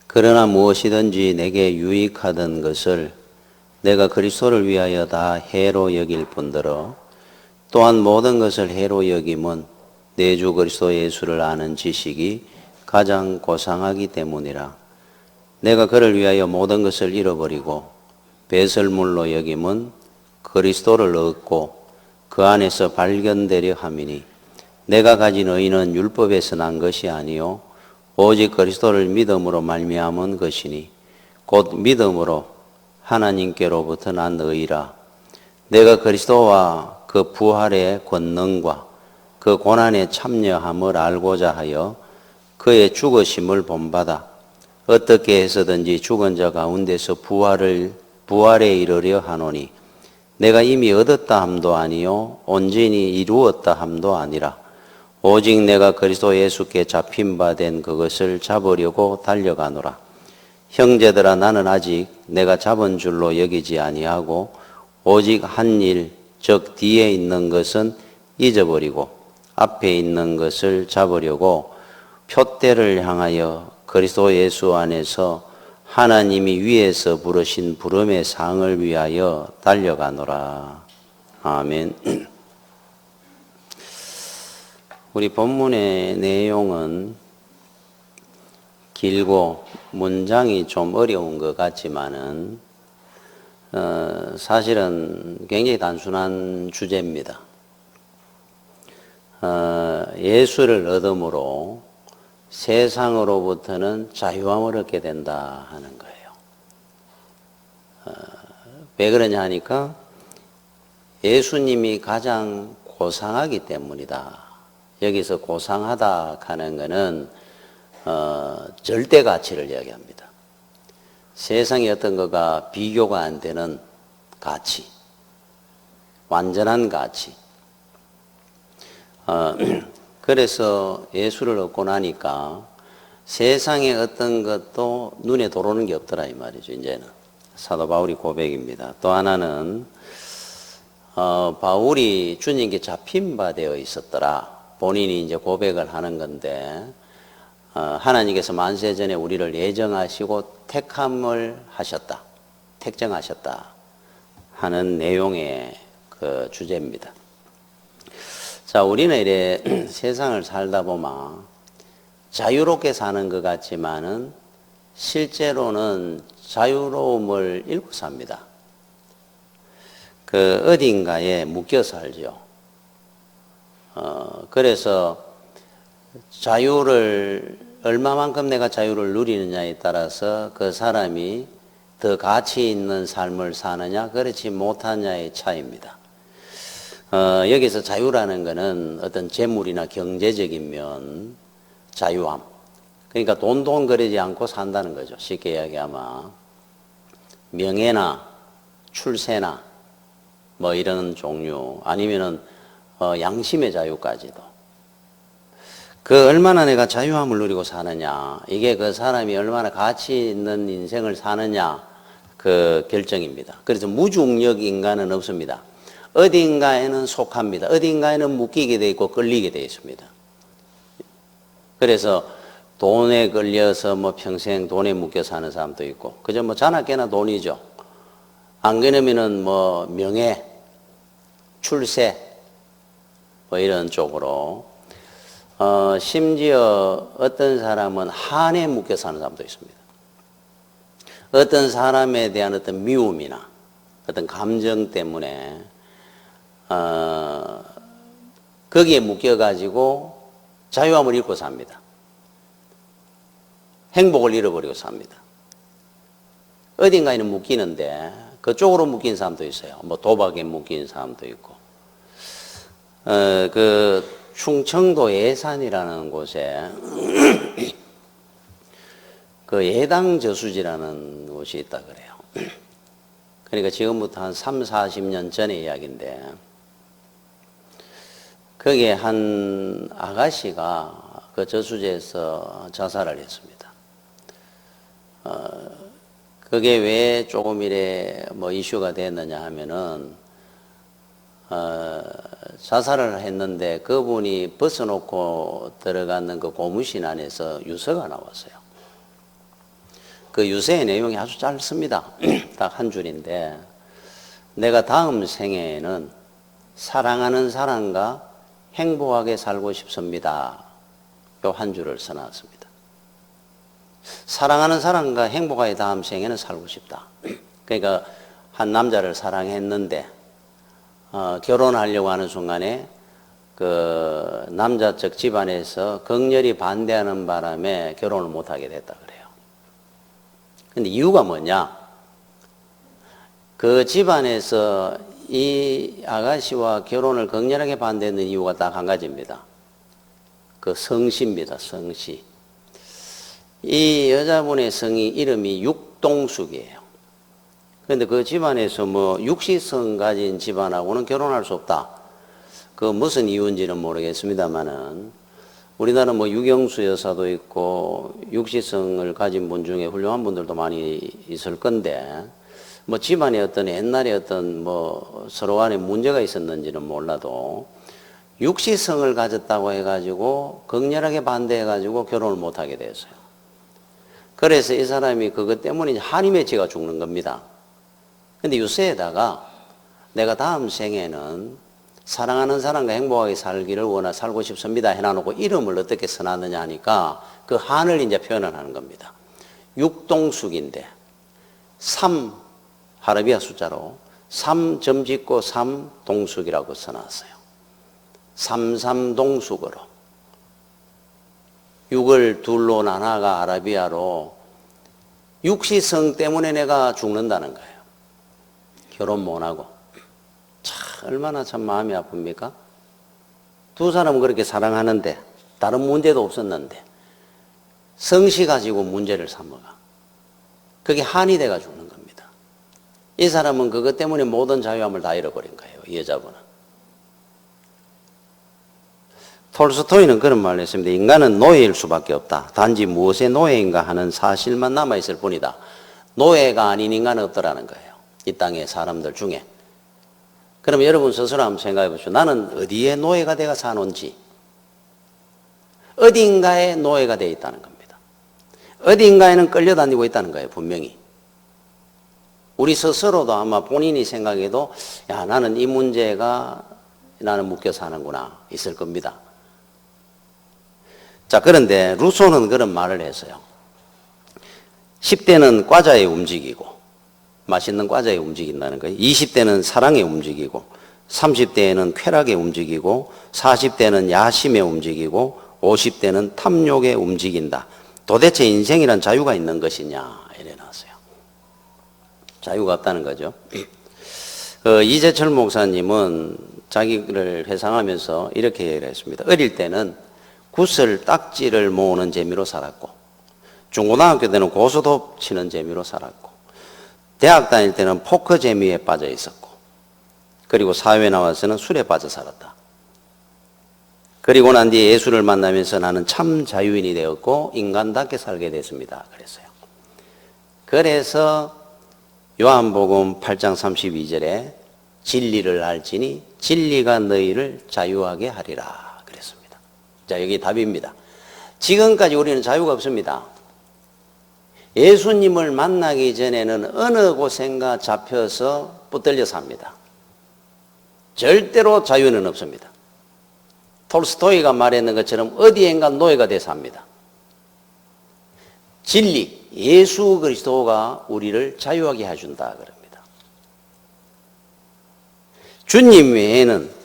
그러나 무엇이든지 내게 유익하던 것을 내가 그리스도를 위하여 다 해로 여길 뿐더러 또한 모든 것을 해로 여김은 내 주 그리스도 예수를 아는 지식이 가장 고상하기 때문이라. 내가 그를 위하여 모든 것을 잃어버리고 배설물로 여김은 그리스도를 얻고 그 안에서 발견되려 함이니 내가 가진 의는 율법에서 난 것이 아니요 오직 그리스도를 믿음으로 말미암은 것이니 곧 믿음으로 하나님께로부터 난 의라. 내가 그리스도와 그 부활의 권능과 그 고난에 참여함을 알고자 하여 그의 죽으심을 본받아 어떻게 해서든지 죽은 자 가운데서 부활에 이르려 하노니 내가 이미 얻었다 함도 아니요 온전히 이루었다 함도 아니라 오직 내가 그리스도 예수께 잡힌 바 된 그것을 잡으려고 달려가노라. 형제들아, 나는 아직 내가 잡은 줄로 여기지 아니하고 오직 한 일, 즉 뒤에 있는 것은 잊어버리고 앞에 있는 것을 잡으려고 표대를 향하여 그리스도 예수 안에서 하나님이 위에서 부르신 부름의 상을 위하여 달려가노라. 아멘. 우리 본문의 내용은 길고 문장이 좀 어려운 것 같지만은 사실은 굉장히 단순한 주제입니다. 예수를 얻음으로 세상으로부터는 자유함을 얻게 된다 하는 거예요. 왜 그러냐 하니까 예수님이 가장 고상하기 때문이다. 여기서 고상하다 하는 것은 절대 가치를 이야기합니다. 세상에 어떤 거가 비교가 안 되는 가치, 완전한 가치. 그래서 예수를 얻고 나니까 세상에 어떤 것도 눈에 들어오는 게 없더라 이 말이죠. 이제는 사도 바울이 고백입니다. 또 하나는 바울이 주님께 잡힌 바 되어 있었더라. 본인이 이제 고백을 하는 건데 하나님께서 만세 전에 우리를 예정하시고 택함을 하셨다, 택정하셨다 하는 내용의 그 주제입니다. 자, 우리는 이래 세상을 살다 보면 자유롭게 사는 것 같지만은 실제로는 자유로움을 잃고 삽니다. 그 어딘가에 묶여 살죠. 그래서 자유를 얼마만큼 내가 자유를 누리느냐에 따라서 그 사람이 더 가치 있는 삶을 사느냐 그렇지 못하느냐의 차이입니다. 여기서 자유라는 것은 어떤 재물이나 경제적인 면 자유함. 그러니까 돈거리지 않고 산다는 거죠. 쉽게 이야기하면 명예나 출세나 뭐 이런 종류 아니면은 양심의 자유까지도. 그 얼마나 내가 자유함을 누리고 사느냐, 이게 그 사람이 얼마나 가치 있는 인생을 사느냐 그 결정입니다. 그래서 무중력 인간은 없습니다. 어딘가에는 속합니다. 어딘가에는 묶이게 되어 있고 끌리게 되어 있습니다. 그래서 돈에 걸려서 뭐 평생 돈에 묶여 사는 사람도 있고, 그저 뭐 자나깨나 돈이죠. 안 그러면은 뭐 명예, 출세, 뭐 이런 쪽으로, 심지어 어떤 사람은 한에 묶여 사는 사람도 있습니다. 어떤 사람에 대한 어떤 미움이나 어떤 감정 때문에 거기에 묶여가지고 자유함을 잃고 삽니다. 행복을 잃어버리고 삽니다. 어딘가에는 묶이는데 그쪽으로 묶인 사람도 있어요. 뭐 도박에 묶인 사람도 있고. 그 충청도 예산이라는 곳에 그 예당 저수지라는 곳이 있다 그래요. 그러니까 지금부터 한 3, 40년 전의 이야기인데 거기에 한 아가씨가 그 저수지에서 자살을 했습니다. 그게 왜 조금 이래 뭐 이슈가 됐느냐 하면은 자살을 했는데 그분이 벗어놓고 들어가는 그 고무신 안에서 유서가 나왔어요. 그 유세의 내용이 아주 짧습니다. 딱 한 줄인데, 내가 다음 생에는 사랑하는 사람과 행복하게 살고 싶습니다. 요 한 줄을 써놨습니다. 사랑하는 사람과 행복하게 다음 생에는 살고 싶다. 그러니까 한 남자를 사랑했는데 결혼하려고 하는 순간에 그 남자 쪽 집안에서 극렬히 반대하는 바람에 결혼을 못하게 됐다 그래요. 근데 이유가 뭐냐? 그 집안에서 이 아가씨와 결혼을 극렬하게 반대하는 이유가 딱 한 가지입니다. 그 성씨입니다. 성씨. 이 여자분의 성이 이름이 육동숙이에요. 그런데 그 집안에서 뭐 육시성 가진 집안하고는 결혼할 수 없다. 그 무슨 이유인지는 모르겠습니다만은 우리나라 뭐 유경수 여사도 있고 육시성을 가진 분 중에 훌륭한 분들도 많이 있을 건데 뭐 집안에 어떤 옛날에 어떤 뭐 서로 간에 문제가 있었는지는 몰라도 육시성을 가졌다고 해가지고 극렬하게 반대해가지고 결혼을 못하게 됐어요. 그래서 이 사람이 그것 때문에 한이 맺혀가 죽는 겁니다. 근데 유세에다가 내가 다음 생에는 사랑하는 사람과 행복하게 살기를 살고 싶습니다 해놔놓고 이름을 어떻게 써놨느냐 하니까 그 한을 이제 표현을 하는 겁니다. 육동숙인데 3 아라비아 숫자로 3점 짓고 3동숙이라고 써놨어요. 삼삼동숙으로 6을 둘로 나눠가 아라비아로 육시성 때문에 내가 죽는다는 거예요. 결혼 못하고. 참 얼마나 참 마음이 아픕니까? 두 사람은 그렇게 사랑하는데 다른 문제도 없었는데 성씨 가지고 문제를 삼아가. 그게 한이 돼가 죽는 겁니다. 이 사람은 그것 때문에 모든 자유함을 다 잃어버린 거예요. 이 여자분은. 톨스토이는 그런 말을 했습니다. 인간은 노예일 수밖에 없다. 단지 무엇의 노예인가 하는 사실만 남아있을 뿐이다. 노예가 아닌 인간은 없더라는 거예요. 이 땅의 사람들 중에. 그럼 여러분 스스로 한번 생각해 보십시오. 나는 어디에 노예가 되어 사는지. 어딘가에 노예가 되어 있다는 겁니다. 어딘가에는 끌려다니고 있다는 거예요. 분명히. 우리 스스로도 아마 본인이 생각해도 야 나는 이 문제가 나는 묶여 사는구나 있을 겁니다. 자, 그런데 루소는 그런 말을 했어요. 10대는 과자에 움직이고 맛있는 과자에 움직인다는 거예요. 20대는 사랑에 움직이고 30대에는 쾌락에 움직이고 40대는 야심에 움직이고 50대는 탐욕에 움직인다. 도대체 인생이란 자유가 있는 것이냐 이래 놨어요. 자유가 없다는 거죠. 이재철 목사님은 자기를 회상하면서 이렇게 얘기를 했습니다. 어릴 때는 구슬 딱지를 모으는 재미로 살았고 중고등학교 때는 고스톱 치는 재미로 살았고 대학 다닐 때는 포커 재미에 빠져 있었고 그리고 사회 나와서는 술에 빠져 살았다. 그리고 난 뒤에 예수를 만나면서 나는 참 자유인이 되었고 인간답게 살게 됐습니다. 그랬어요. 그래서 요한복음 8장 32절에 진리를 알지니 진리가 너희를 자유하게 하리라 그랬습니다. 자, 여기 답입니다. 지금까지 우리는 자유가 없습니다. 예수님을 만나기 전에는 어느 곳엔가 잡혀서 붙들려 삽니다. 절대로 자유는 없습니다. 톨스토이가 말했는 것처럼 어디엔가 노예가 돼서 삽니다. 진리, 예수 그리스도가 우리를 자유하게 해준다 그럽니다. 주님 외에는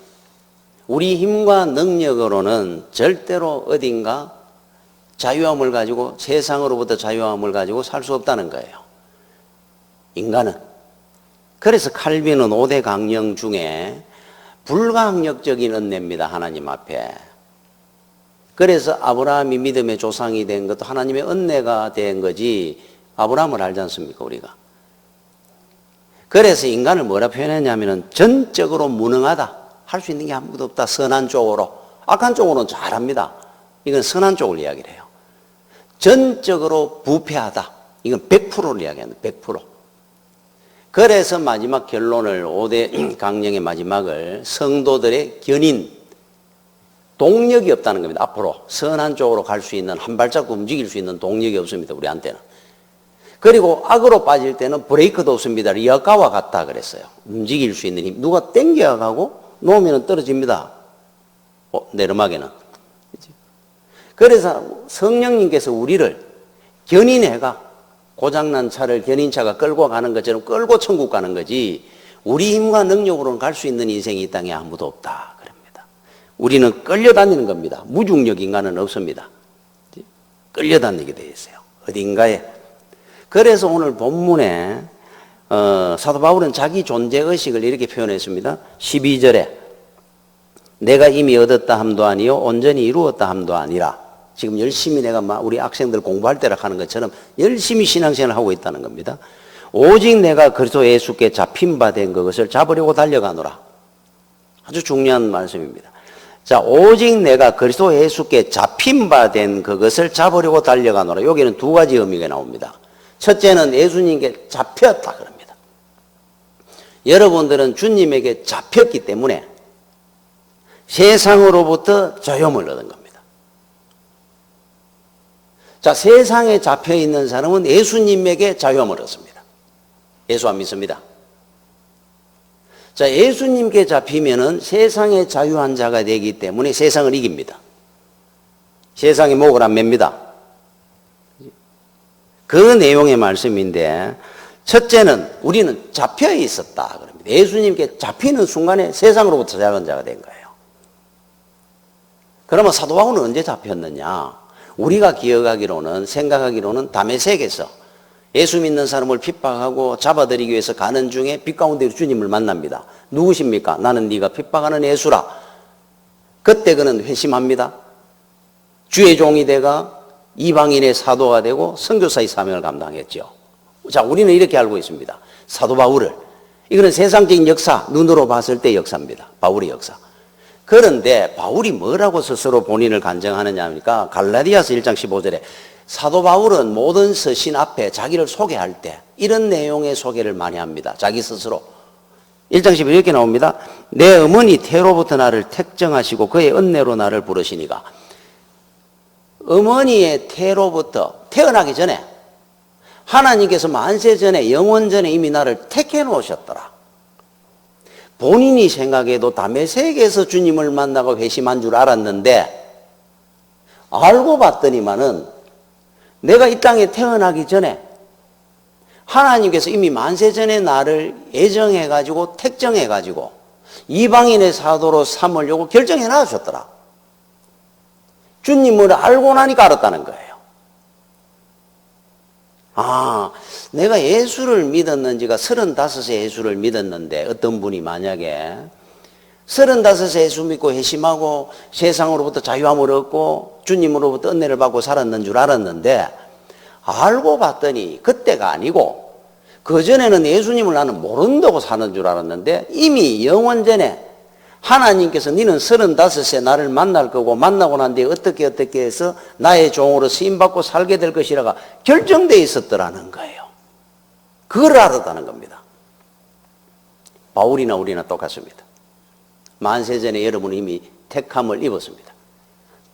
우리 힘과 능력으로는 절대로 어딘가 자유함을 가지고 세상으로부터 자유함을 가지고 살 수 없다는 거예요. 인간은. 그래서 칼빈은 5대 강령 중에 불가항력적인 은혜입니다. 하나님 앞에. 그래서 아브라함이 믿음의 조상이 된 것도 하나님의 은혜가 된 거지 아브라함을 알지 않습니까 우리가. 그래서 인간을 뭐라 표현했냐면 전적으로 무능하다. 할 수 있는 게 아무것도 없다. 선한 쪽으로. 악한 쪽으로는 잘합니다. 이건 선한 쪽을 이야기를 해요. 전적으로 부패하다. 이건 100%를 이야기합니다. 100%. 그래서 마지막 결론을 5대 강령의 마지막을 성도들의 견인, 동력이 없다는 겁니다. 앞으로 선한 쪽으로 갈 수 있는 한 발자국 움직일 수 있는 동력이 없습니다. 우리한테는. 그리고 악으로 빠질 때는 브레이크도 없습니다. 리어카와 같다 그랬어요. 움직일 수 있는 힘. 누가 땡겨 가고 놓으면 떨어집니다. 내리막에는. 그래서 성령님께서 우리를 견인해가 고장난 차를 견인차가 끌고 가는 것처럼 끌고 천국 가는 거지, 우리 힘과 능력으로는 갈 수 있는 인생이 이 땅에 아무도 없다 그럽니다. 우리는 끌려다니는 겁니다. 무중력 인간은 없습니다. 끌려다니게 되어 있어요. 어딘가에. 그래서 오늘 본문에 사도 바울은 자기 존재의식을 이렇게 표현했습니다. 12절에 내가 이미 얻었다 함도 아니요 온전히 이루었다 함도 아니라, 지금 열심히 내가 우리 학생들 공부할 때라 하는 것처럼 열심히 신앙생활을 하고 있다는 겁니다. 오직 내가 그리스도 예수께 잡힌 바 된 그것을 잡으려고 달려가노라. 아주 중요한 말씀입니다. 자, 오직 내가 그리스도 예수께 잡힌 바 된 그것을 잡으려고 달려가노라. 여기는 두 가지 의미가 나옵니다. 첫째는 예수님께 잡혔다 그럽니다. 여러분들은 주님에게 잡혔기 때문에 세상으로부터 자유함을 얻은 겁니다. 자, 세상에 잡혀 있는 사람은 예수님에게 자유함을 얻습니다. 예수 안 믿습니다. 자, 예수님께 잡히면은 세상의 자유한 자가 되기 때문에 세상을 이깁니다. 세상의 목을 안 맵니다. 그 내용의 말씀인데, 첫째는 우리는 잡혀 있었다 그럽니다. 예수님께 잡히는 순간에 세상으로부터 자유한 자가 된 거예요. 그러면 사도 바울은 언제 잡혔느냐? 우리가 기억하기로는, 생각하기로는 다메섹에서 예수 믿는 사람을 핍박하고 잡아들이기 위해서 가는 중에 빛 가운데 주님을 만납니다. 누구십니까? 나는 네가 핍박하는 예수라. 그때 그는 회심합니다. 주의 종이 되가 이방인의 사도가 되고 선교사의 사명을 감당했죠. 자, 우리는 이렇게 알고 있습니다. 사도 바울을. 이거는 세상적인 역사, 눈으로 봤을 때 역사입니다. 바울의 역사. 그런데 바울이 뭐라고 스스로 본인을 간증하느냐 하니까 갈라디아서 1장 15절에 사도 바울은 모든 서신 앞에 자기를 소개할 때 이런 내용의 소개를 많이 합니다. 자기 스스로. 1장 15절 이렇게 나옵니다. 내 어머니 태로부터 나를 택정하시고 그의 은혜로 나를 부르시니가. 어머니의 태로부터 태어나기 전에 하나님께서 만세 전에 영원 전에 이미 나를 택해 놓으셨더라. 본인이 생각해도 다메섹에서 주님을 만나고 회심한 줄 알았는데 알고 봤더니만은 내가 이 땅에 태어나기 전에 하나님께서 이미 만세 전에 나를 예정해가지고 택정해가지고 이방인의 사도로 삼으려고 결정해 놔주셨더라. 주님을 알고 나니까 알았다는 거예요. 아, 내가 예수를 믿었는지가 35세 예수를 믿었는데 어떤 분이 만약에 35세 예수 믿고 회심하고 세상으로부터 자유함을 얻고 주님으로부터 은혜를 받고 살았는 줄 알았는데 알고 봤더니 그때가 아니고 그전에는 예수님을 나는 모른다고 사는 줄 알았는데 이미 영원 전에 하나님께서 너는 35세 나를 만날 거고 만나고 난 뒤에 어떻게 해서 나의 종으로 쓰임받고 살게 될 것이라가 결정되어 있었더라는 거예요. 그걸 알았다는 겁니다. 바울이나 우리나 똑같습니다. 만세 전에 여러분은 이미 택함을 입었습니다.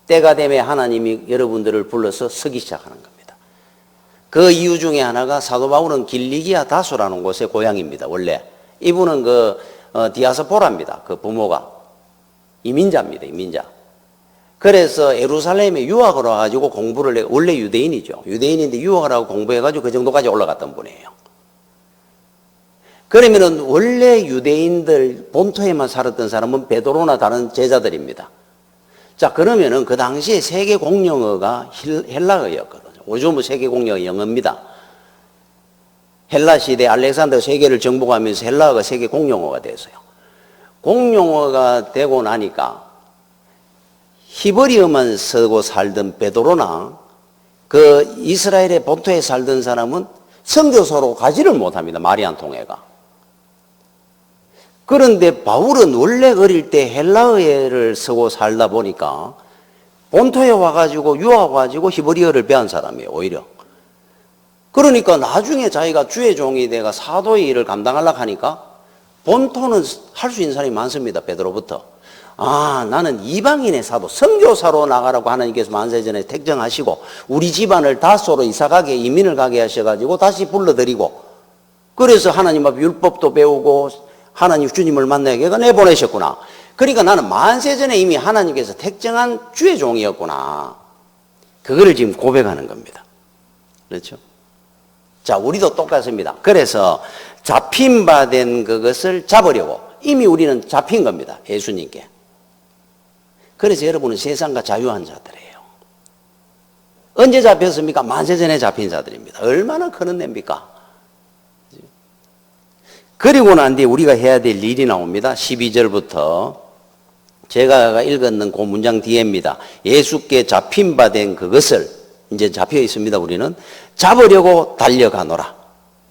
때가 되면 하나님이 여러분들을 불러서 서기 시작하는 겁니다. 그 이유 중에 하나가 사도 바울은 길리기아 다소라는 곳의 고향입니다. 원래 이분은 디아스포라입니다. 그 부모가 이민자입니다. 이민자. 그래서 예루살렘에 유학을 와가지고 공부를 해. 원래 유대인이죠. 유대인인데 유학을 하고 공부해가지고 그 정도까지 올라갔던 분이에요. 그러면은 원래 유대인들 본토에만 살았던 사람은 베드로나 다른 제자들입니다. 자, 그러면은 그 당시에 세계 공용어가 헬라어였거든요. 요즘은 세계 공용어 영어입니다. 헬라 시대 알렉산더 세계를 정복하면서 헬라어가 세계 공용어가 됐어요. 공용어가 되고 나니까 히브리어만 쓰고 살던 베드로나 그 이스라엘의 본토에 살던 사람은 선교소로 가지를 못합니다. 말이 안 통해가. 그런데 바울은 원래 어릴 때 헬라어를 쓰고 살다 보니까 본토에 와가지고 유학 와가지고 히브리어를 배운 사람이에요. 오히려. 그러니까 나중에 자기가 주의 종이 돼가 사도의 일을 감당하려고 하니까 본토는 할 수 있는 사람이 많습니다. 베드로부터. 아, 나는 이방인의 사도, 선교사로 나가라고 하나님께서 만세전에 택정하시고 우리 집안을 다소로 이사가게 이민을 가게 하셔가지고 다시 불러들이고 그래서 하나님 앞에 율법도 배우고 하나님 주님을 만나게 내보내셨구나. 그러니까 나는 만세전에 이미 하나님께서 택정한 주의 종이었구나. 그거를 지금 고백하는 겁니다. 그렇죠? 자, 우리도 똑같습니다. 그래서 잡힌 바 된 그것을 잡으려고 이미 우리는 잡힌 겁니다. 예수님께. 그래서 여러분은 세상과 자유한 자들이에요. 언제 잡혔습니까? 만세전에 잡힌 자들입니다. 얼마나 큰 은혜입니까? 그리고 난 뒤에 우리가 해야 될 일이 나옵니다. 12절부터 제가 읽었는 그 문장 뒤에입니다. 예수께 잡힌 바 된 그것을 이제 잡혀 있습니다. 우리는 잡으려고 달려가노라.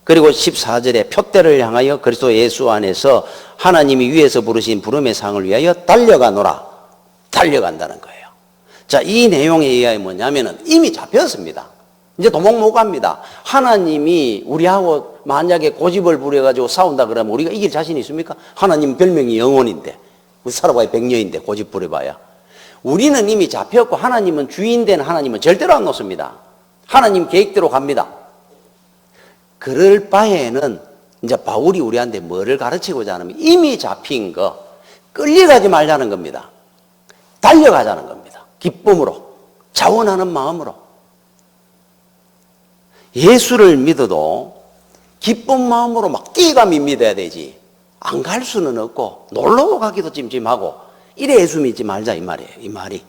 그리고 14절에 표대를 향하여 그리스도 예수 안에서 하나님이 위에서 부르신 부름의 상을 위하여 달려가노라. 달려간다는 거예요. 자, 이 내용에 의하여 뭐냐면은 이미 잡혔습니다. 이제 도망 못 갑니다. 하나님이 우리하고 만약에 고집을 부려가지고 싸운다 그러면 우리가 이길 자신이 있습니까? 하나님 별명이 영혼인데, 우리 살아봐야 백녀인데 고집 부려봐야. 우리는 이미 잡혔고 하나님은 주인된 하나님은 절대로 안 놓습니다. 하나님 계획대로 갑니다. 그럴 바에는 이제 바울이 우리한테 뭐를 가르치고자 하냐면 이미 잡힌 거 끌려가지 말자는 겁니다. 달려가자는 겁니다. 기쁨으로, 자원하는 마음으로. 예수를 믿어도 기쁜 마음으로 막 뛰어가며 믿어야 되지. 안 갈 수는 없고 놀러 가기도 찜찜하고 이래 예수 믿지 말자 이 말이에요. 이 말이.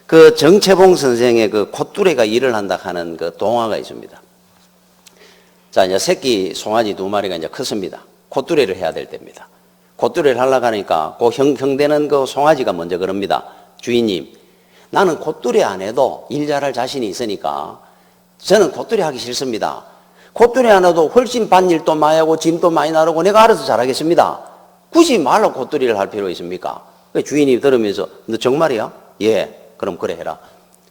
그 정채봉 선생의 그 콧뚜레가 일을 한다 하는 그 동화가 있습니다. 자, 이제 새끼 송아지 2마리가 이제 컸습니다. 콧뚜레를 해야 될 때입니다. 콧뚜레를 하려고 하니까 그 형되는 그 송아지가 먼저 그럽니다. 주인님, 나는 콧뚜레 안 해도 일 잘할 자신이 있으니까 저는 콧뚜레 하기 싫습니다. 콧뚜레 안 해도 훨씬 밭일도 많이 하고 짐도 많이 나르고 내가 알아서 잘하겠습니다. 굳이 말로 콧뚜레를 할 필요 있습니까? 주인이 들으면서 너 정말이야? 예, 그럼 그래 해라.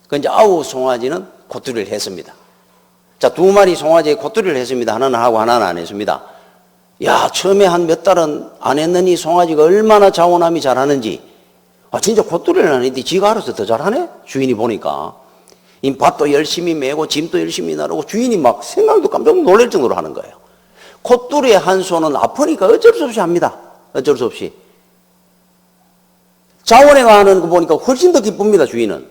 그 이제 아우 송아지는 콧뚜레를 했습니다. 자, 2마리 송아지에 콧뚜레를 했습니다. 하나는 하고 하나는 안 했습니다. 야, 처음에 한 몇 달은 안 했느니 송아지가 얼마나 자원함이 잘하는지. 아, 진짜 콧뚜레를 안 했는데 지가 알아서 더 잘하네? 주인이 보니까. 이 밭도 열심히 메고 짐도 열심히 나르고 주인이 막 생각도 깜짝 놀랄 정도로 하는 거예요. 콧뚜레 한 손은 아프니까 어쩔 수 없이 합니다. 어쩔 수 없이. 자원해가 하는 거 보니까 훨씬 더 기쁩니다, 주인은.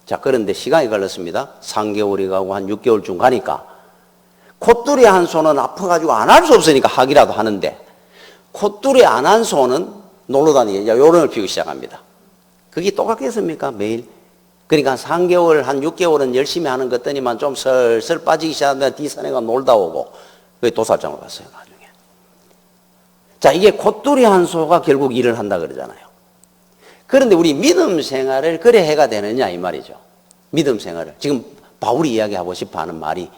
자, 그런데 시간이 걸렸습니다. 3개월이 가고 한 6개월쯤 가니까 콧뚜레 한 손은 아파가지고 안 할 수 없으니까 하기라도 하는데 콧뚜레 안 한 손은 놀러 다니게 요런을 피우기 시작합니다. 그게 똑같겠습니까? 매일. 그러니까 3개월, 한 6개월은 열심히 하는 것 같더니만 좀 슬슬 빠지기 시작하면 뒷산에가 놀다 오고 그게 도살장으로 갔어요, 나중에. 자, 이게 콧뚜레 한 소가 결국 일을 한다 그러잖아요. 그런데 우리 믿음 생활을 그래 해가 되느냐 이 말이죠. 믿음 생활을. 지금 바울이 이야기하고 싶어 하는 말이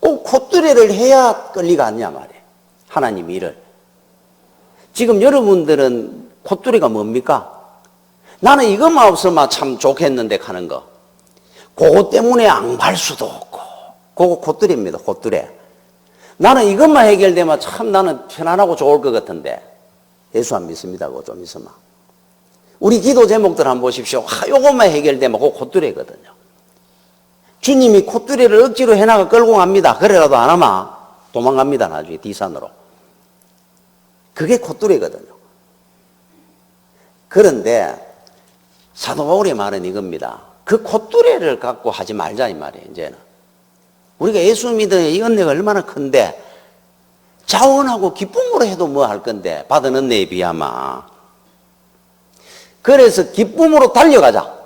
꼭 콧뚜레를 해야 끌리가 않냐 말이에요. 하나님 일을. 지금 여러분들은 콧뚜레가 뭡니까? 나는 이것만 없으면 참 좋겠는데 하는 거. 그거 때문에 안 갈 수도 없고. 그거 콧뚜레입니다. 콧뚜레. 나는 이것만 해결되면 참 나는 편안하고 좋을 것 같은데 예수 안 믿습니다. 그거 좀 있으면. 우리 기도 제목들 한번 보십시오. 요것만 해결되면 그거 콧뚜레거든요. 주님이 콧뚜레를 억지로 해나가 끌고 갑니다. 그래라도 안 하면 도망갑니다. 나중에 뒷산으로. 그게 콧뚜레거든요. 그런데 사도 바울의 말은 이겁니다. 그 콧뚜레를 갖고 하지 말자 이 말이에요. 이제는 우리가 예수 믿어야 이 은혜가 얼마나 큰데 자원하고 기쁨으로 해도 뭐 할 건데 받은 은혜에 비하면. 그래서 기쁨으로 달려가자.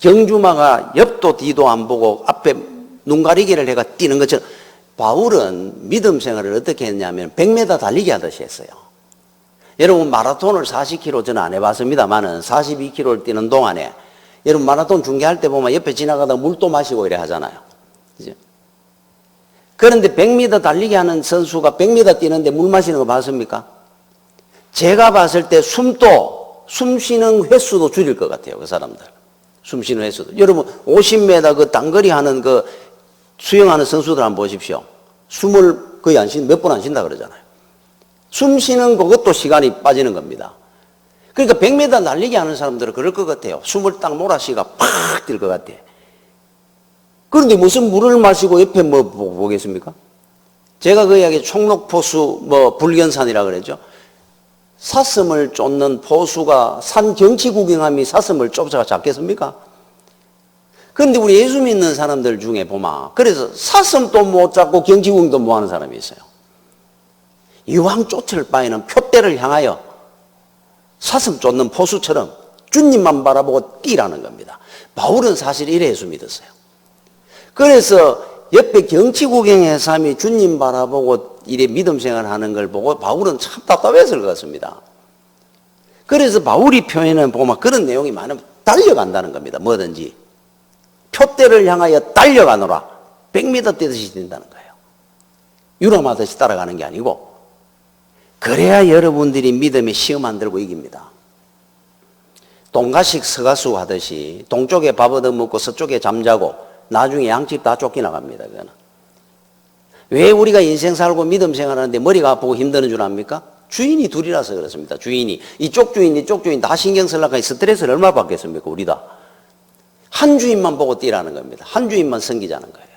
경주마가 옆도 뒤도 안 보고 앞에 눈 가리기를 해가 뛰는 것처럼 바울은 믿음 생활을 어떻게 했냐면 100m 달리기 하듯이 했어요. 여러분 마라톤을 40km 저는 안 해봤습니다만은 42km를 뛰는 동안에 여러분 마라톤 중계할 때 보면 옆에 지나가다 물도 마시고 이래 하잖아요. 그죠? 그런데 100m 달리기 하는 선수가 100m 뛰는데 물 마시는 거 봤습니까? 제가 봤을 때 숨 쉬는 횟수도 줄일 것 같아요. 그 사람들. 숨 쉬는 횟수도. 여러분 50m 그 단거리 하는 그 수영하는 선수들 한번 보십시오. 숨을 거의 안 쉰, 몇 번 안 쉰다 그러잖아요. 숨 쉬는 그것도 시간이 빠지는 겁니다. 그러니까 100m 날리기 하는 사람들은 그럴 것 같아요. 숨을 딱 몰아쉬가 팍 뛸 것 같아. 그런데 무슨 물을 마시고 옆에 뭐 보겠습니까? 제가 그 이야기 총록포수 불견산이라 그랬죠. 사슴을 쫓는 포수가 산 경치 구경함이 사슴을 쫓아가 잡겠습니까? 그런데 우리 예수 믿는 사람들 중에 보면 그래서 사슴도 못 잡고 경치 구경도 못 하는 사람이 있어요. 이왕 쫓을 바에는 표대를 향하여 사슴 쫓는 포수처럼 주님만 바라보고 뛰라는 겁니다. 바울은 사실 이래 예수 믿었어요. 그래서 옆에 경치 구경의 삶이 주님 바라보고 이래 믿음 생활하는 걸 보고 바울은 참 답답했을 것 같습니다. 그래서 바울이 표현을 보면 그런 내용이 많으면 달려간다는 겁니다. 뭐든지. 표대를 향하여 달려가노라. 100m 뛰듯이 뛴다는 거예요. 유람하듯이 따라가는 게 아니고 그래야 여러분들이 믿음의 시험 안 들고 이깁니다. 동가식 서가수 하듯이 동쪽에 밥 얻어먹고 서쪽에 잠자고 나중에 양집 다 쫓겨나갑니다. 그거는. 왜 우리가 인생 살고 믿음 생활하는데 머리가 아프고 힘드는 줄 압니까? 주인이 둘이라서 그렇습니다. 주인이. 이쪽 주인 이쪽 주인 다 신경 쓰려고 스트레스를 얼마 받겠습니까? 우리 다. 한 주인만 보고 뛰라는 겁니다. 한 주인만 섬기자는 거예요.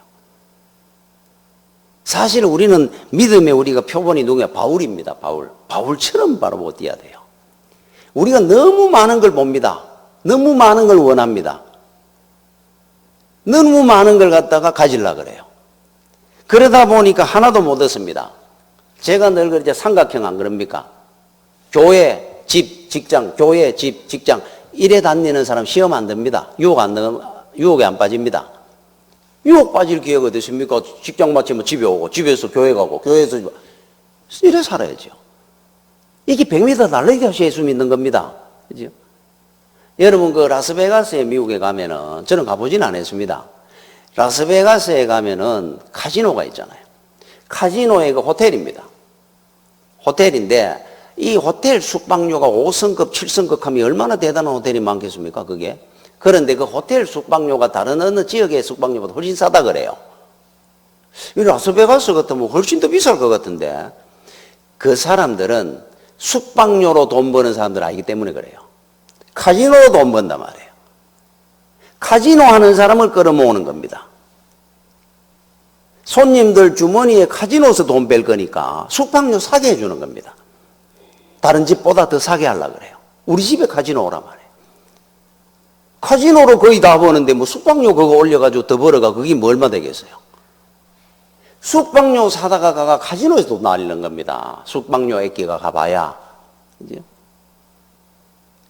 사실 우리는 믿음의 우리가 표본이 누구냐? 바울입니다. 바울. 바울처럼 바라보고 뛰어야 돼요. 우리가 너무 많은 걸 봅니다. 너무 많은 걸 원합니다. 너무 많은 걸 갖다가 가지려고 그래요. 그러다 보니까 하나도 못 얻습니다. 제가 늘 그러죠. 삼각형 안 그럽니까? 교회, 집, 직장, 교회, 집, 직장 이래 다니는 사람 시험 안 듭니다. 유혹에 안 빠집니다. 유혹 빠질 기회가 어디 있습니까? 직장 마치면 집에 오고 집에서 교회 가고 교회에서 이래 살아야죠. 이게 100m 날리기 없이 예수 믿는 겁니다. 그죠? 여러분 그 라스베가스에 미국에 가면은 저는 가보진 않았습니다. 라스베가스에 가면은 카지노가 있잖아요. 카지노의 그 호텔입니다. 호텔인데 이 호텔 숙박료가 5성급, 7성급 하면 얼마나 대단한 호텔이 많겠습니까? 그게. 그런데 그 호텔 숙박료가 다른 어느 지역의 숙박료보다 훨씬 싸다 그래요. 이 라스베가스 같으면 훨씬 더 비쌀 것 같은데 그 사람들은 숙박료로 돈 버는 사람들 아니기 때문에 그래요. 카지노로 돈 번단 말이에요. 카지노 하는 사람을 끌어모으는 겁니다. 손님들 주머니에 카지노에서 돈 뺄 거니까 숙박료 사게 해주는 겁니다. 다른 집보다 더 사게 하려고 그래요. 우리 집에 카지노 오란 말이에요. 카지노로 거의 다 버는데 뭐 숙박료 그거 올려가지고 더 벌어가 그게 뭐 얼마 되겠어요. 숙박료 사다가 가가 카지노에서 돈 날리는 겁니다. 숙박료 액기가 가봐야. 그죠?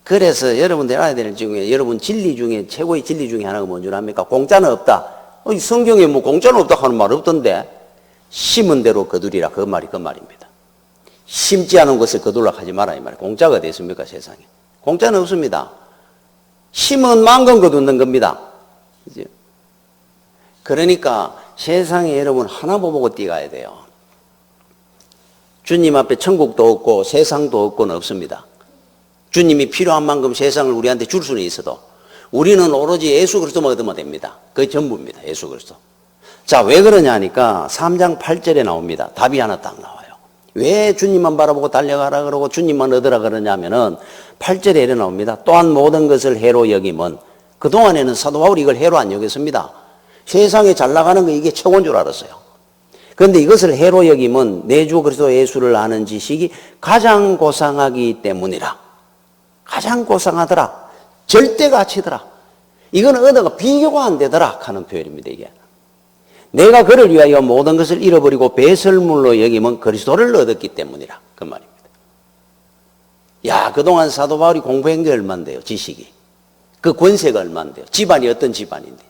그래서 여러분들 알아야 되는 중에 여러분 진리 중에 최고의 진리 중에 하나가 뭔 줄 압니까? 공짜는 없다. 성경에 뭐 공짜는 없다 하는 말 없던데 심은 대로 거두리라 그 말이 그 말입니다. 심지 않은 것을 거둘라 하지 마라 이 말이에요. 공짜가 어디 있습니까 세상에. 공짜는 없습니다. 심은 만큼 거두는 겁니다. 그죠? 그러니까 세상에 여러분 하나 보고 뛰어가야 돼요. 주님 앞에 천국도 없고 세상도 없고는 없습니다. 주님이 필요한 만큼 세상을 우리한테 줄 수는 있어도 우리는 오로지 예수 그리스도만 얻으면 됩니다. 그게 전부입니다. 예수 그리스도. 자, 왜 그러냐니까 3장 8절에 나옵니다. 답이 하나 딱 나와요. 왜 주님만 바라보고 달려가라 그러고 주님만 얻으라 그러냐면은 8절에 이래 나옵니다. 또한 모든 것을 해로 여김은 그동안에는 사도 바울이 이걸 해로 안 여겼습니다. 세상에 잘 나가는 거 이게 최고인 줄 알았어요. 그런데 이것을 해로 여김은 내 주 그리스도 예수를 아는 지식이 가장 고상하기 때문이라. 가장 고상하더라. 절대 가치더라. 이거는 얻어가 비교가 안 되더라 하는 표현입니다. 이게. 내가 그를 위하여 모든 것을 잃어버리고 배설물로 여기면 그리스도를 얻었기 때문이라. 그 말입니다. 야, 그동안 사도 바울이 공부한 게 얼만데요, 지식이. 그 권세가 얼만데요. 집안이 어떤 집안인데.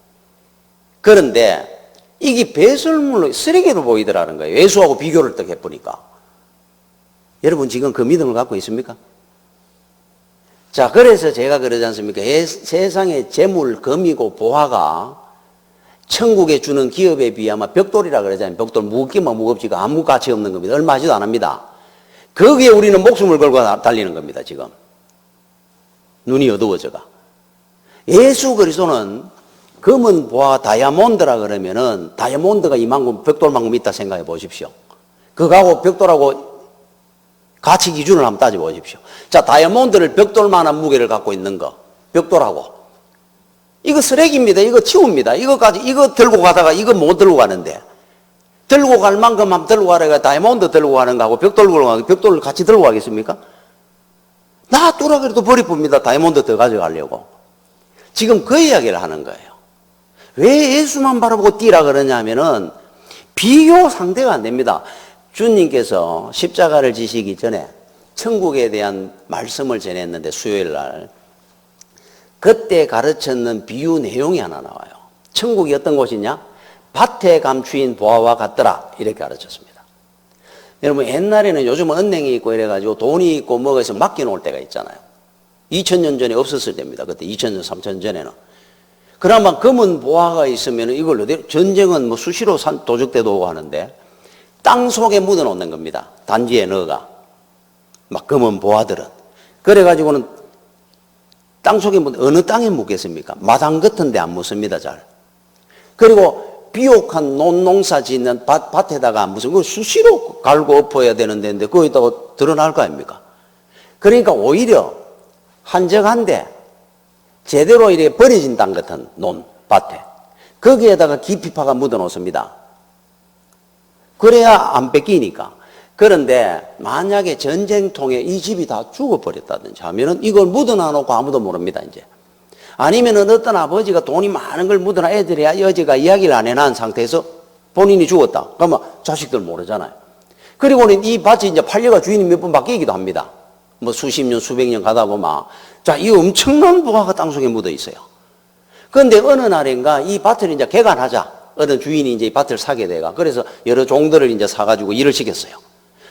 그런데 이게 배설물로 쓰레기로 보이더라는 거예요. 예수하고 비교를 딱 해보니까. 여러분 지금 그 믿음을 갖고 있습니까? 자, 그래서 제가 그러지 않습니까? 세상의 재물, 금이고 보화가 천국에 주는 기업에 비하면 벽돌이라 그러잖아요. 벽돌 무겁기만 무겁지가 아무 가치 없는 겁니다. 얼마 하지도 안 합니다. 거기에 우리는 목숨을 걸고 달리는 겁니다, 지금. 눈이 어두워져가. 예수 그리스도는 금은 보화 다이아몬드라 그러면은 다이아몬드가 이만큼 벽돌만큼 있다 생각해 보십시오. 그거하고 벽돌하고 가치 기준을 한번 따져보십시오. 자, 다이아몬드를 벽돌만한 무게를 갖고 있는 거, 벽돌하고. 이거 쓰레기입니다. 이거 치웁니다. 이거까지, 이거 들고 가다가 이거 못 들고 가는데. 들고 갈 만큼 한번 들고 가라가 다이아몬드 들고 가는 거하고 벽돌 들고 가는 거, 벽돌을 같이 들고 가겠습니까? 놔두라 그래도 버리뿐입니다. 다이아몬드 더 가져가려고. 지금 그 이야기를 하는 거예요. 왜 예수만 바라보고 뛰라 그러냐면은 비교 상대가 안 됩니다. 주님께서 십자가를 지시기 전에 천국에 대한 말씀을 전했는데 수요일 날 그때 가르쳤는 비유 내용이 하나 나와요. 천국이 어떤 곳이냐? 밭에 감추인 보화와 같더라 이렇게 가르쳤습니다. 여러분 옛날에는 요즘은 은행이 있고 이래가지고 돈이 있고 뭐가 있으면 맡겨놓을 때가 있잖아요. 2000년 전에 없었을 때입니다. 그때 2000년 3000년 전에는. 그나마 검은 보화가 있으면 이걸 전쟁은 뭐 수시로 도적대도 오고 하는데 땅 속에 묻어 놓는 겁니다. 단지에 넣어가. 막 검은 보화들은. 그래가지고는 땅 속에 어느 땅에 묻겠습니까? 마당 같은 데 안 묻습니다, 잘. 그리고 비옥한 논농사 짓는 밭에다가 무슨 그 수시로 갈고 엎어야 되는 데인데 거기다가 드러날 거 아닙니까? 그러니까 오히려 한적한데 제대로 이렇게 버려진 땅 같은 밭에 거기에다가 깊이 파가 묻어 놓습니다. 그래야 안 뺏기니까. 그런데 만약에 전쟁통에 이 집이 다 죽어버렸다든지 하면은 이걸 묻어놔 놓고 아무도 모릅니다, 이제. 아니면은 어떤 아버지가 돈이 많은 걸 묻어놔 애들이야 여지가 이야기를 안 해놓은 상태에서 본인이 죽었다. 그러면 자식들 모르잖아요. 그리고는 이 밭이 이제 팔려가 주인이 몇 번 바뀌기도 합니다. 뭐 수십 년, 수백 년 가다 보면. 자, 이 엄청난 부화가 땅속에 묻어 있어요. 그런데 어느 날인가 이 밭을 이제 개간하자. 어느 주인이 이제 이 밭을 사게 돼가. 그래서 여러 종들을 이제 사가지고 일을 시켰어요.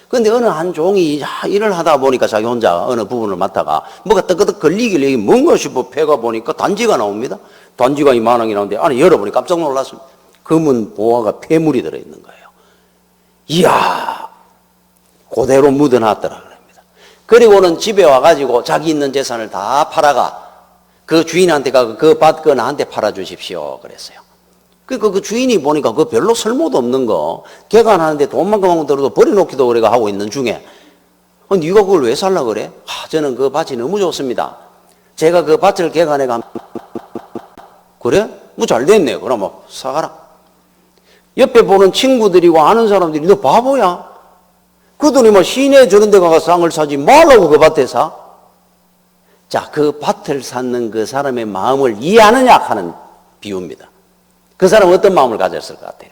그런데 어느 한 종이 일을 하다 보니까 자기 혼자 어느 부분을 맡다가 뭐가 뜨거득 걸리길래 이게 뭔가 싶어 패가 보니까 단지가 나옵니다. 단지가 이만하게 나오는데 안에 열어보니 깜짝 놀랐습니다. 검은 보화가 폐물이 들어있는 거예요. 이야, 그대로 묻어놨더라 그럽니다. 그리고는 집에 와가지고 자기 있는 재산을 다 팔아가 그 주인한테 가서 그 밭 거 나한테 팔아주십시오 그랬어요. 그 주인이 보니까 그 별로 쓸모도 없는 거 개간하는데 돈만큼 들어도 버려놓기도 그래가 하고 있는 중에 네가 그걸 왜 살라 그래? 저는 그 밭이 너무 좋습니다. 제가 그 밭을 개간해 가면 그래? 뭐 잘 됐네. 그럼 뭐 사가라. 옆에 보는 친구들이고 아는 사람들이 너 바보야? 그들이 뭐 시내 저런 데 가서 쌍을 사지 말라고 그 밭에 사? 자, 그 밭을 사는 그 사람의 마음을 이해하느냐 하는 비유입니다. 그 사람은 어떤 마음을 가졌을 것 같아요?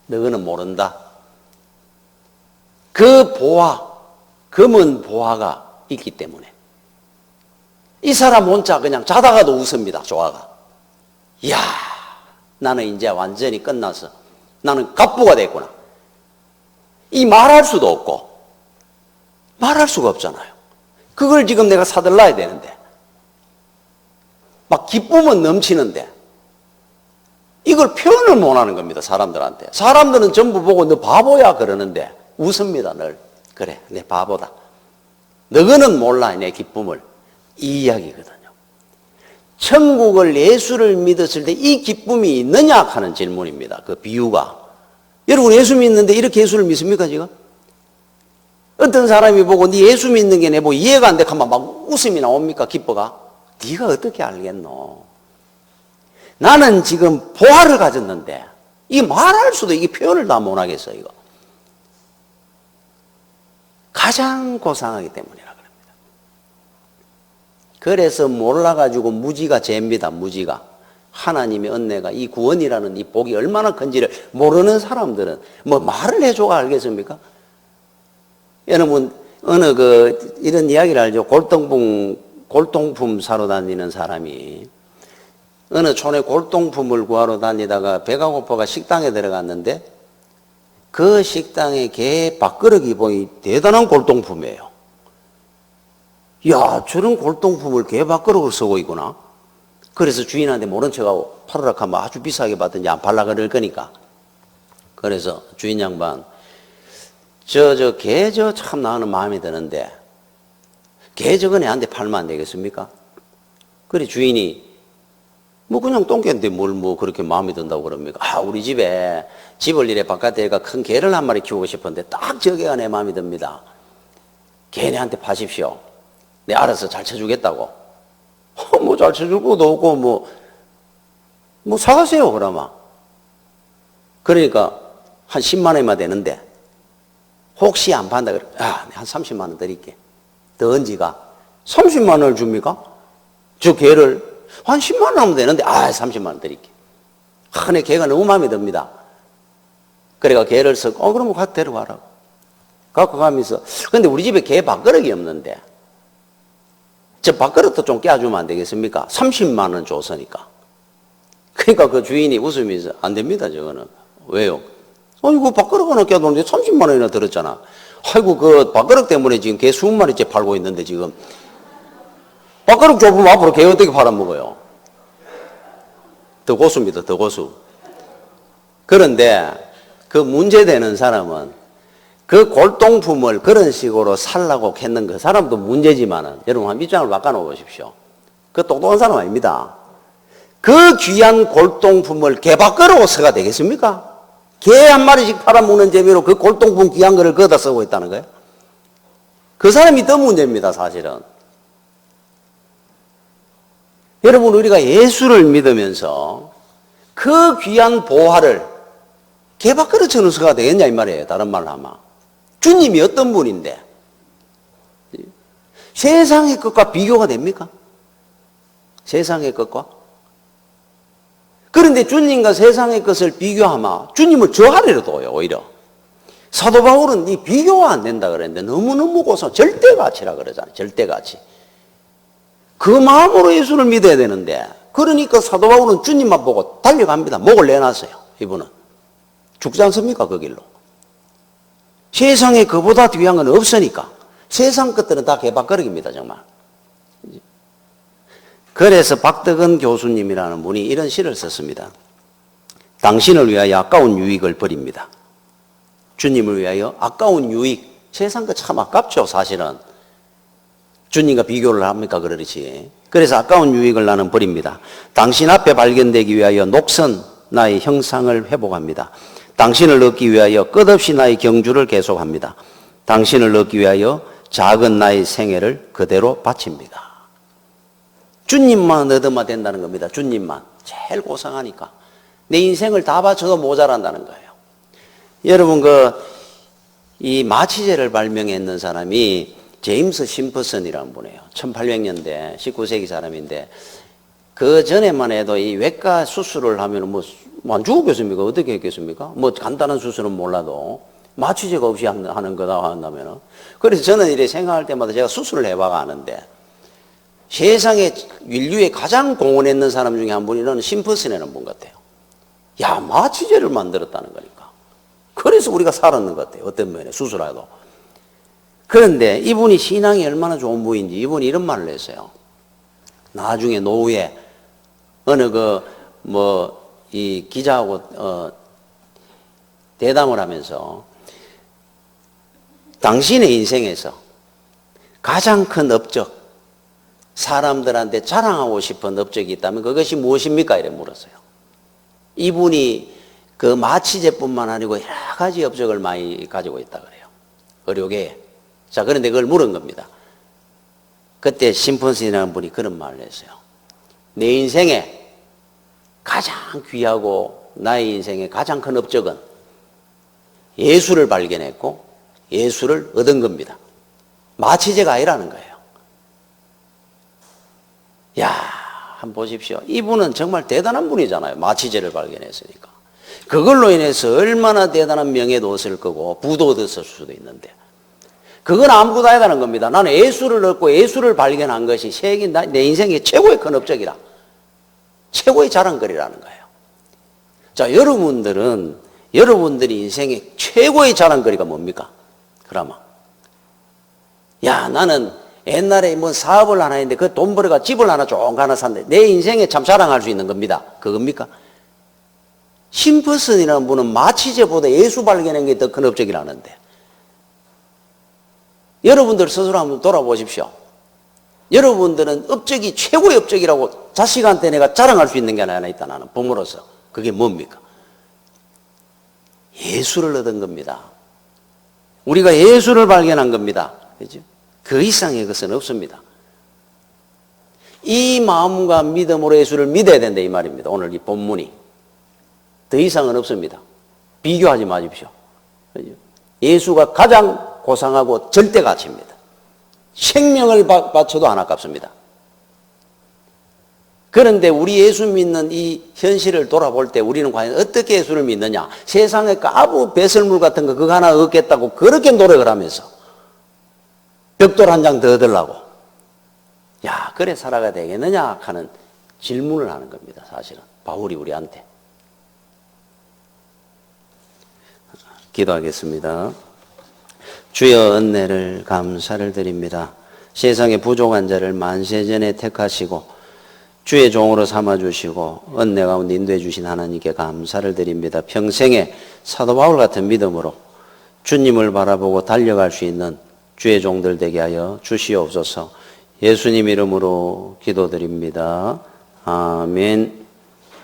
너는 모른다. 그 보화, 검은 보화가 있기 때문에 이 사람 혼자 그냥 자다가도 웃습니다. 조화가. 이야, 나는 이제 완전히 끝나서 나는 갑부가 됐구나. 이 말할 수도 없고 말할 수가 없잖아요. 그걸 지금 내가 사들라야 되는데 막 기쁨은 넘치는데 이걸 표현을 못하는 겁니다. 사람들한테. 사람들은 전부 보고 너 바보야 그러는데 웃습니다. 늘. 그래, 내 바보다. 너는 몰라 내 기쁨을. 이 이야기거든요. 천국을 예수를 믿었을 때 이 기쁨이 있느냐 하는 질문입니다. 그 비유가. 여러분 예수 믿는데 이렇게 예수를 믿습니까 지금? 어떤 사람이 보고 네 예수 믿는 게 내 뭐 이해가 안 돼 하면 막 웃음이 나옵니까? 기뻐가? 네가 어떻게 알겠노? 나는 지금 보화를 가졌는데 이 말할 수도 이게 표현을 다 못하겠어 이거. 가장 고상하기 때문이라 그럽니다. 그래서 몰라가지고 무지가 죄입니다. 무지가. 하나님의 은혜가 이 구원이라는 이 복이 얼마나 큰지를 모르는 사람들은 뭐 말을 해줘가 알겠습니까? 여러분 어느 이런 이야기를 알죠? 골동품 사러 다니는 사람이 어느 촌에 골동품을 구하러 다니다가 배가 고파가 식당에 들어갔는데 그 식당에 개 밥그릇이 보니 대단한 골동품이에요. 야, 저런 골동품을 개 밥그릇으로 쓰고 있구나. 그래서 주인한테 모른 척하고 팔으라 하면 아주 비싸게 받든지 안 팔라 그럴 거니까. 그래서 주인 양반, 개 참 나는 마음에 드는데 개 저거 내한테 팔면 안 되겠습니까? 그래 주인이 뭐 그냥 똥개인데 뭘 뭐 그렇게 마음에 든다고 그럽니까? 우리 집에 집을 이래 바깥에가 큰 개를 한 마리 키우고 싶은데 딱 저 개가 내 마음에 듭니다. 걔네한테 파십시오. 내 알아서 잘 쳐주겠다고. 뭐 잘 쳐줄 것도 없고 뭐 사가세요 그러면. 그러니까 한 10만 원이면 되는데 혹시 안 판다 그래. 한 30만 원 드릴게. 더 언지가 30만 원을 줍니까? 저 개를 한 10만 원 하면 되는데 30만 원 드릴게. 내 개가 너무 마음에 듭니다. 그래가 개를 썩 그러면 가서 데려가라고. 갖고 가면서 근데 우리 집에 개 밥그릇이 없는데 저 밥그릇도 좀 깨주면 안 되겠습니까? 30만 원 줬으니까. 그러니까 그 주인이 웃으면서 안 됩니다 저거는. 왜요? 그 밥그릇 하나 깨도는데 30만 원이나 들었잖아. 아이고 그 밥그릇 때문에 지금 개 20마리째 팔고 있는데 지금 밥그릇 좁으면 앞으로 개 어떻게 팔아먹어요? 더 고수입니다. 더 고수. 그런데 그 문제되는 사람은 그 골동품을 그런 식으로 살라고 했는 그 사람도 문제지만은 여러분 한 입장을 바꿔놓아 보십시오. 그 똑똑한 사람 아닙니다. 그 귀한 골동품을 개밥그릇 써가 되겠습니까? 개 한 마리씩 팔아먹는 재미로 그 골동품 귀한 거를 거기다 쓰고 있다는 거예요. 그 사람이 더 문제입니다 사실은. 여러분 우리가 예수를 믿으면서 그 귀한 보화를 개밥그릇처럼 써가 되겠냐 이 말이에요. 다른 말로 하면 주님이 어떤 분인데 세상의 것과 비교가 됩니까? 세상의 것과? 그런데 주님과 세상의 것을 비교하면 주님을 저하리로 둬요 오히려. 사도 바울은 이 비교가 안 된다 그랬는데 너무너무 고소 절대가치라 그러잖아요. 절대가치. 그 마음으로 예수를 믿어야 되는데 그러니까 사도 바울은 주님만 보고 달려갑니다. 목을 내놨어요. 이분은 죽지 않습니까 그 길로. 세상에 그보다 귀한 건 없으니까 세상 것들은 다 개밥그릇입니다 정말. 그래서 박덕은 교수님이라는 분이 이런 시를 썼습니다. 당신을 위하여 아까운 유익을 버립니다. 주님을 위하여 아까운 유익. 세상 거 참 아깝죠 사실은. 주님과 비교를 합니까 그러지. 그래서 아까운 유익을 나는 버립니다. 당신 앞에 발견되기 위하여 녹선 나의 형상을 회복합니다. 당신을 얻기 위하여 끝없이 나의 경주를 계속합니다. 당신을 얻기 위하여 작은 나의 생애를 그대로 바칩니다. 주님만 얻으면 된다는 겁니다. 주님만. 제일 고상하니까. 내 인생을 다 바쳐도 모자란다는 거예요. 여러분 이 마취제를 발명했는 사람이 제임스 심퍼슨이라는 분이에요. 1800년대 19세기 사람인데 그 전에만 해도 이 외과 수술을 하면 뭐 안 죽었겠습니까? 어떻게 했겠습니까? 뭐 간단한 수술은 몰라도 마취제가 없이 하는 거다 한다면은. 그래서 저는 이렇게 생각할 때마다 제가 수술을 해봐가 아는데 세상에 인류에 가장 공헌했는 사람 중에 한 분이 심퍼슨이라는 분 같아요. 야, 마취제를 만들었다는 거니까. 그래서 우리가 살았는 것 같아요. 어떤 면에 수술해도. 그런데 이분이 신앙이 얼마나 좋은 분인지 이분이 이런 말을 했어요. 나중에 노후에 어느 이 기자하고 대담을 하면서 당신의 인생에서 가장 큰 업적, 사람들한테 자랑하고 싶은 업적이 있다면 그것이 무엇입니까? 이래 물었어요. 이분이 그 마취제뿐만 아니고 여러 가지 업적을 많이 가지고 있다 그래요. 의료계에. 자, 그런데 그걸 물은 겁니다. 그때 심펀슨이라는 분이 그런 말을 했어요. 내 인생에 가장 귀하고 나의 인생에 가장 큰 업적은 예수를 발견했고 예수를 얻은 겁니다. 마취제가 아니라는 거예요. 야, 한번 보십시오. 이분은 정말 대단한 분이잖아요. 마취제를 발견했으니까. 그걸로 인해서 얼마나 대단한 명예도 얻을 거고 부도 얻었을 수도 있는데 그건 아무것도 아니다는 겁니다. 나는 예수를 얻고 예수를 발견한 것이 내 인생의 최고의 큰 업적이라. 최고의 자랑거리라는 거예요. 자, 여러분들이 인생의 최고의 자랑거리가 뭡니까? 그러면 야, 나는 옛날에 뭐 사업을 하나 했는데 그 돈 벌어가 집을 하나 쫑 하나 샀는데 내 인생에 참 자랑할 수 있는 겁니다. 그겁니까? 심퍼슨이라는 분은 마취제보다 예수 발견한 게 더 큰 업적이라는데 여러분들 스스로 한번 돌아보십시오. 여러분들은 업적이 최고의 업적이라고 자식한테 내가 자랑할 수 있는 게 하나 있다. 나는 부모로서. 그게 뭡니까? 예수를 얻은 겁니다. 우리가 예수를 발견한 겁니다. 그죠? 그 이상의 것은 없습니다. 이 마음과 믿음으로 예수를 믿어야 된다 이 말입니다. 오늘 이 본문이. 더 이상은 없습니다. 비교하지 마십시오. 예수가 가장 고상하고 절대가치입니다. 생명을 바쳐도 안 아깝습니다. 그런데 우리 예수 믿는 이 현실을 돌아볼 때 우리는 과연 어떻게 예수를 믿느냐? 세상에 아무 배설물 같은 거 그거 하나 얻겠다고 그렇게 노력을 하면서 벽돌 한 장 더 얻으려고 야 그래 살아가야 되겠느냐 하는 질문을 하는 겁니다. 사실은 바울이 우리한테. 기도하겠습니다. 주여 은혜를 감사를 드립니다. 세상에 부족한 자를 만세전에 택하시고 주의 종으로 삼아주시고 은혜 가운데 인도해 주신 하나님께 감사를 드립니다. 평생에 사도 바울 같은 믿음으로 주님을 바라보고 달려갈 수 있는 주의 종들 되게 하여 주시옵소서. 예수님 이름으로 기도드립니다. 아멘.